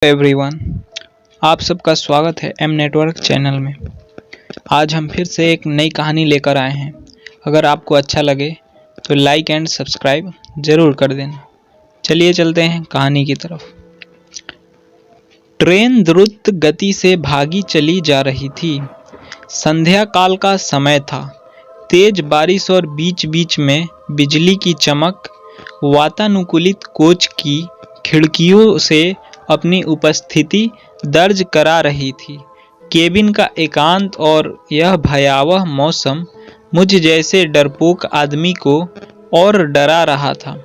Everyone, आप सबका स्वागत है एम नेटवर्क चैनल में। आज हम फिर से एक नई कहानी लेकर आए हैं। अगर आपको अच्छा लगे तो लाइक एंड सब्सक्राइब ज़रूर कर देना। चलिए चलते हैं कहानी की तरफ। ट्रेन द्रुत गति से भागी चली जा रही थी। संध्या काल का समय था। तेज बारिश और बीच बीच में बिजली की चमक वातानुकूलित कोच की खिड़कियों से अपनी उपस्थिति दर्ज करा रही थी। केबिन का एकांत और यह भयावह मौसम मुझ जैसे डरपोक आदमी को और डरा रहा था।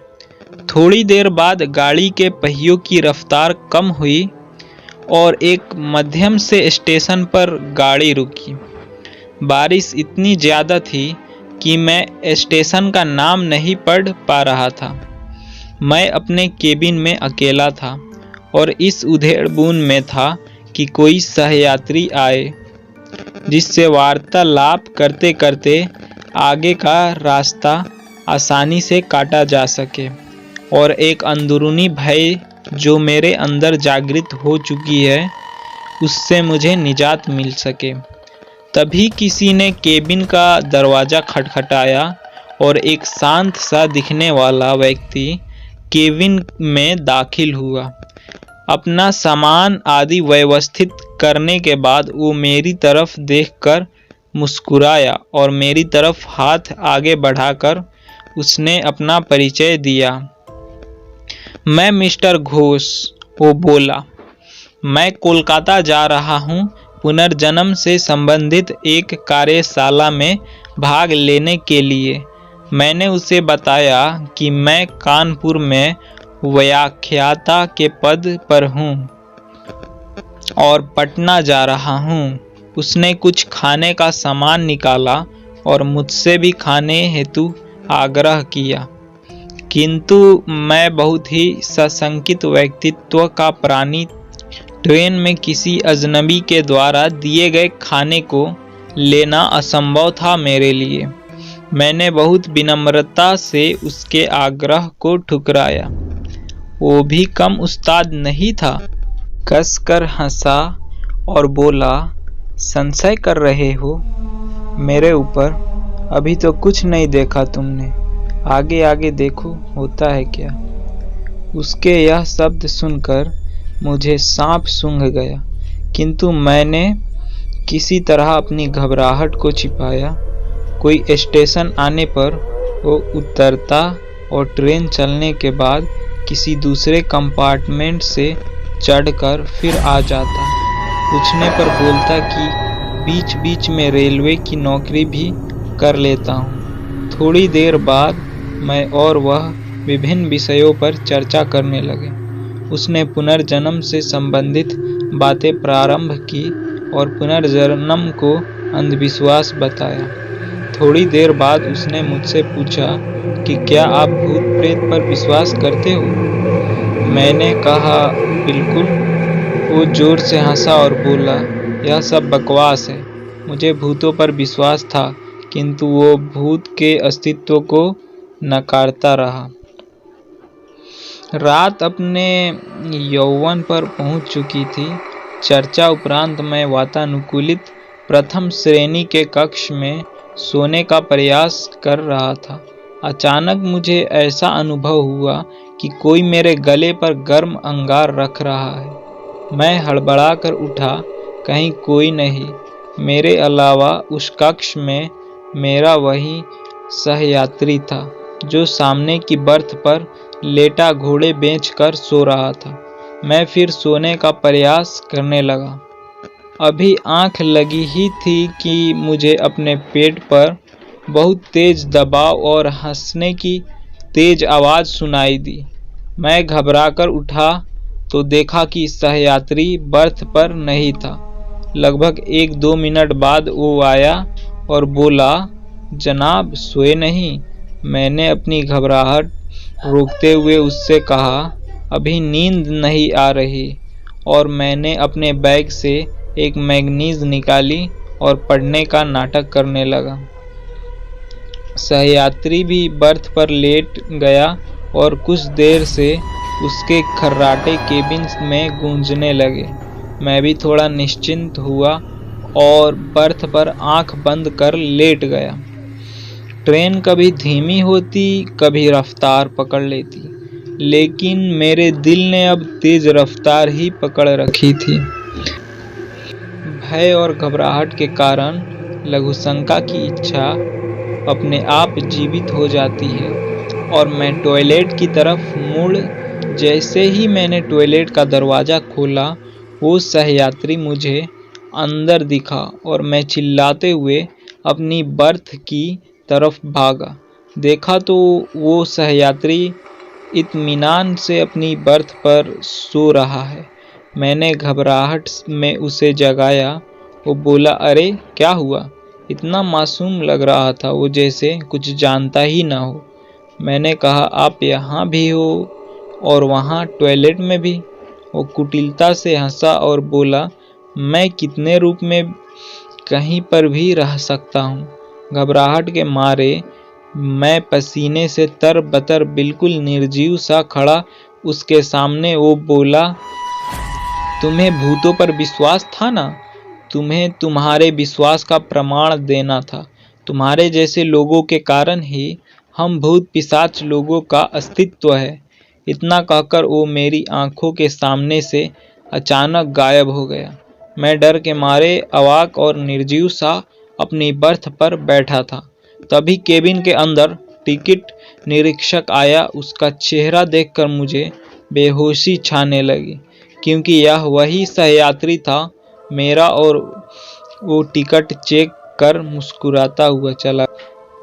थोड़ी देर बाद गाड़ी के पहियों की रफ्तार कम हुई और एक मध्यम से स्टेशन पर गाड़ी रुकी। बारिश इतनी ज़्यादा थी कि मैं स्टेशन का नाम नहीं पढ़ पा रहा था। मैं अपने केबिन में अकेला था और इस उधेड़-बुन में था कि कोई सहयात्री आए जिससे वार्तालाप करते करते आगे का रास्ता आसानी से काटा जा सके और एक अंदरूनी भय जो मेरे अंदर जागृत हो चुकी है उससे मुझे निजात मिल सके। तभी किसी ने केबिन का दरवाज़ा खटखटाया और एक शांत सा दिखने वाला व्यक्ति केबिन में दाखिल हुआ। अपना सामान आदि व्यवस्थित करने के बाद वो मेरी तरफ देखकर मुस्कुराया और मेरी तरफ हाथ आगे बढ़ाकर उसने अपना परिचय दिया। मैं मिस्टर घोष, वो बोला। मैं कोलकाता जा रहा हूँ पुनर्जन्म से संबंधित एक कार्यशाला में भाग लेने के लिए। मैंने उसे बताया कि मैं कानपुर में व्याख्याता के पद पर हूँ और पटना जा रहा हूँ। उसने कुछ खाने का सामान निकाला और मुझसे भी खाने हेतु आग्रह किया, किंतु मैं बहुत ही सशंकित व्यक्तित्व का प्राणी ट्रेन में किसी अजनबी के द्वारा दिए गए खाने को लेना असंभव था मेरे लिए। मैंने बहुत विनम्रता से उसके आग्रह को ठुकराया। वो भी कम उस्ताद नहीं था। कसकर हंसा और बोला, संशय कर रहे हो मेरे ऊपर? अभी तो कुछ नहीं देखा तुमने, आगे आगे देखो होता है क्या। उसके यह शब्द सुनकर मुझे सांप सूंघ गया, किंतु मैंने किसी तरह अपनी घबराहट को छिपाया। कोई स्टेशन आने पर वो उतरता और ट्रेन चलने के बाद किसी दूसरे कंपार्टमेंट से चढ़कर फिर आ जाता। पूछने पर बोलता कि बीच बीच में रेलवे की नौकरी भी कर लेता हूँ। थोड़ी देर बाद मैं और वह विभिन्न विषयों पर चर्चा करने लगे। उसने पुनर्जन्म से संबंधित बातें प्रारंभ की और पुनर्जन्म को अंधविश्वास बताया। थोड़ी देर बाद उसने मुझसे पूछा कि क्या आप भूत प्रेत पर विश्वास करते हो? मैंने कहा बिल्कुल। वो जोर से हंसा और बोला, यह सब बकवास है। मुझे भूतों पर विश्वास था, किंतु वो भूत के अस्तित्व को नकारता रहा। रात अपने यौवन पर पहुंच चुकी थी। चर्चा उपरांत मैं वातानुकूलित प्रथम श्रेणी के कक्ष में सोने का प्रयास कर रहा था। अचानक मुझे ऐसा अनुभव हुआ कि कोई मेरे गले पर गर्म अंगार रख रहा है। मैं हड़बड़ाकर उठा, कहीं कोई नहीं। मेरे अलावा उस कक्ष में मेरा वही सहयात्री था जो सामने की बर्थ पर लेटा घोड़े बेचकर सो रहा था। मैं फिर सोने का प्रयास करने लगा। अभी आंख लगी ही थी कि मुझे अपने पेट पर बहुत तेज दबाव और हंसने की तेज आवाज़ सुनाई दी। मैं घबराकर उठा तो देखा कि सहयात्री बर्थ पर नहीं था। लगभग 1-2 मिनट बाद वो आया और बोला, जनाब सोए नहीं? मैंने अपनी घबराहट रोकते हुए उससे कहा, अभी नींद नहीं आ रही, और मैंने अपने बैग से एक मैगनीज निकाली और पढ़ने का नाटक करने लगा। सहयात्री भी बर्थ पर लेट गया और कुछ देर से उसके खर्राटे केबिन में गूंजने लगे। मैं भी थोड़ा निश्चिंत हुआ और बर्थ पर आंख बंद कर लेट गया। ट्रेन कभी धीमी होती, कभी रफ्तार पकड़ लेती, लेकिन मेरे दिल ने अब तेज रफ्तार ही पकड़ रखी थी। भय और घबराहट के कारण लघुशंका की इच्छा अपने आप जीवित हो जाती है और मैं टॉयलेट की तरफ मुड़ जैसे ही मैंने टॉयलेट का दरवाज़ा खोला, वो सहयात्री मुझे अंदर दिखा और मैं चिल्लाते हुए अपनी बर्थ की तरफ भागा। देखा तो वो सहयात्री इत्मीनान से अपनी बर्थ पर सो रहा है। मैंने घबराहट में उसे जगाया। वो बोला, अरे क्या हुआ? इतना मासूम लग रहा था वो, जैसे कुछ जानता ही ना हो। मैंने कहा, आप यहाँ भी हो और वहाँ टॉयलेट में भी? वो कुटिलता से हंसा और बोला, मैं कितने रूप में कहीं पर भी रह सकता हूँ। घबराहट के मारे मैं पसीने से तरबतर बिल्कुल निर्जीव सा खड़ा उसके सामने। वो बोला, तुम्हें भूतों पर विश्वास था ना? तुम्हें तुम्हारे विश्वास का प्रमाण देना था। तुम्हारे जैसे लोगों के कारण ही हम भूत पिशाच लोगों का अस्तित्व है। इतना कहकर वो मेरी आंखों के सामने से अचानक गायब हो गया। मैं डर के मारे अवाक और निर्जीव सा अपनी बर्थ पर बैठा था। तभी केबिन के अंदर टिकट निरीक्षक आया। उसका चेहरा देखकर मुझे बेहोशी छाने लगी, क्योंकि यह वही सहयात्री था मेरा, और वो टिकट चेक कर मुस्कुराता हुआ चला।